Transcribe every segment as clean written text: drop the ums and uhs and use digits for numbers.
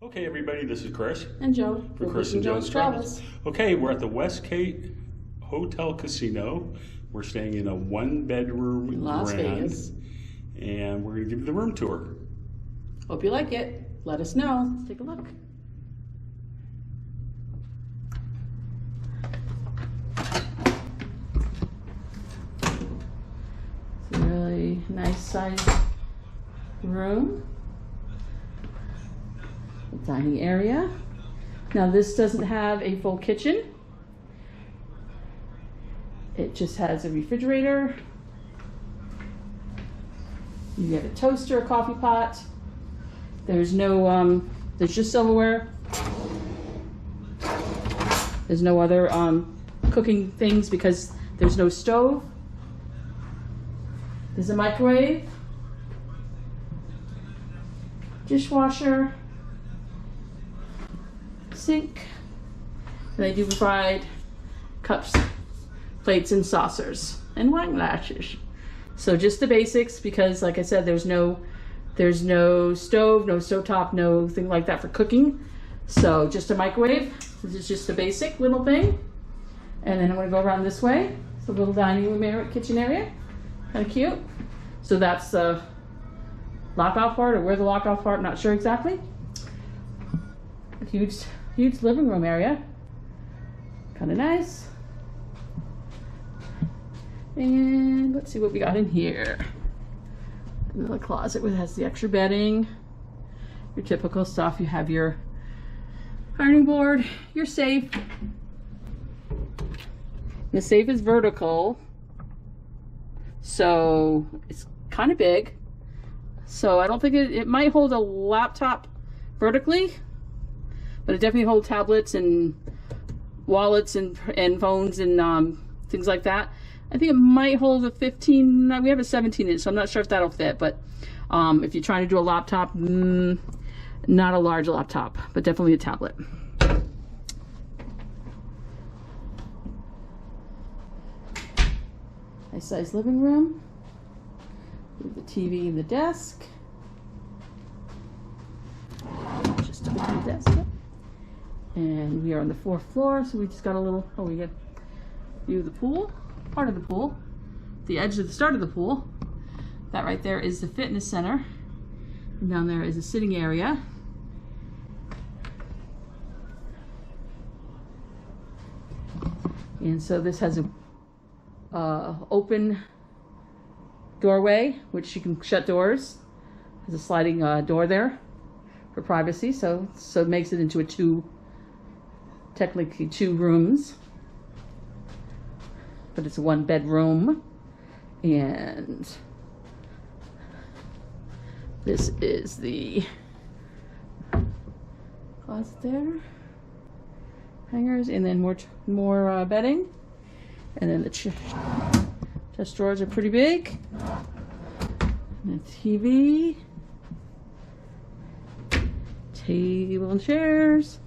Okay, everybody, this is Chris. And Joe. For Chris and Joe's Travels. Okay, we're at the Westgate Hotel Casino. We're staying in a one-bedroom In Las Vegas. And we're going to give you the room tour. Hope you like it. Let us know. Let's take a look. It's a really nice sized room. Dining area. Now this doesn't have a full kitchen. It just has a refrigerator. You get a toaster, a coffee pot. There's no, there's just silverware. There's no other cooking things because there's no stove. There's a microwave, dishwasher, sink. And they do provide cups, plates, and saucers, and wine glasses. So just the basics, because like I said, there's no stove, no stovetop, no thing like that for cooking. So just a microwave. This is just a basic little thing. And then I'm gonna go around this way. It's a little dining room area, kitchen area. Kind of cute. So that's the lockout part, or where the lockout part, not sure exactly. A huge living room area. Kind of nice. And let's see what we got in here. Another closet that has the extra bedding. Your typical stuff. You have your ironing board, your safe. The safe is vertical, so it's kind of big. So I don't think it might hold a laptop vertically, but it definitely holds tablets and wallets and phones and things like that. I think it might hold a 15, we have a 17-inch, so I'm not sure if that'll fit, but if you're trying to do a laptop, not a large laptop, but definitely a tablet. Nice size living room with the TV and the desk. Just open the desk up. And we are on the 4th floor, so we just got a little, we get view of the pool, part of the pool, the edge of the start of the pool. That right there is the fitness center. And down there is a sitting area. And so this has a open doorway, which you can shut doors. There's a sliding door there for privacy, so it makes it into technically two rooms, but it's a 1-bedroom. And this is the closet there, hangers, and then more bedding. And then the chest drawers are pretty big. And a TV, table and chairs.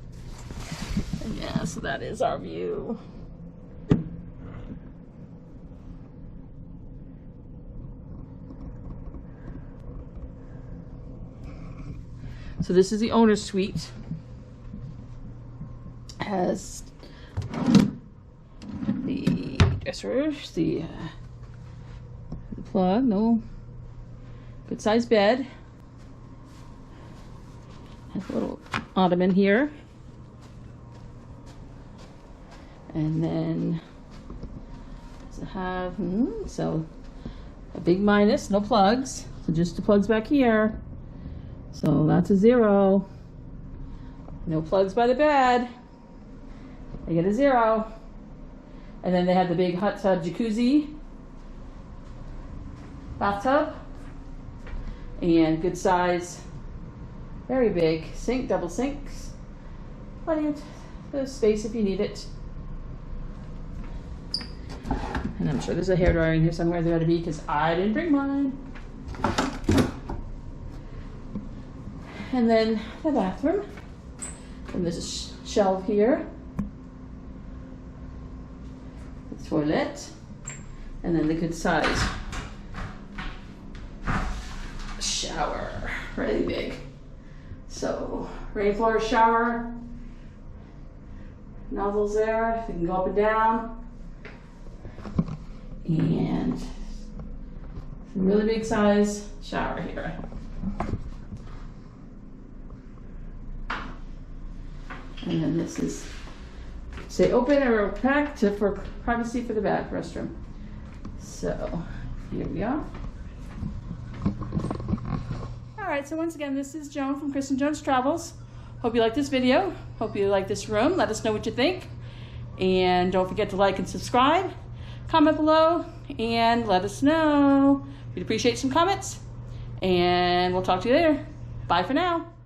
And yeah, so that is our view. So this is the owner's suite. Has the dressers, the plug, no, good sized bed. Has a little ottoman here. And then does it have, so a big minus, no plugs. So just the plugs back here. So that's a 0. No plugs by the bed. They get a 0. And then they have the big hot tub jacuzzi, bathtub, and good size, very big sink, double sinks. Plenty of space if you need it. And I'm sure there's a hairdryer in here somewhere. There ought to be, because I didn't bring mine. And then the bathroom. And there's a shelf here. The toilet. And then the good size shower. Really big. So rainforest shower nozzles there. They can go up and down. And really big size shower here. And then this is, say, open or packed for privacy for the back restroom. So here we are. All right, so once again, this is Joan from Kristen Jones Travels. Hope you like this video. Hope you like this room. Let us know what you think. And don't forget to like and subscribe. Comment below and let us know. We'd appreciate some comments. And we'll talk to you later. Bye for now.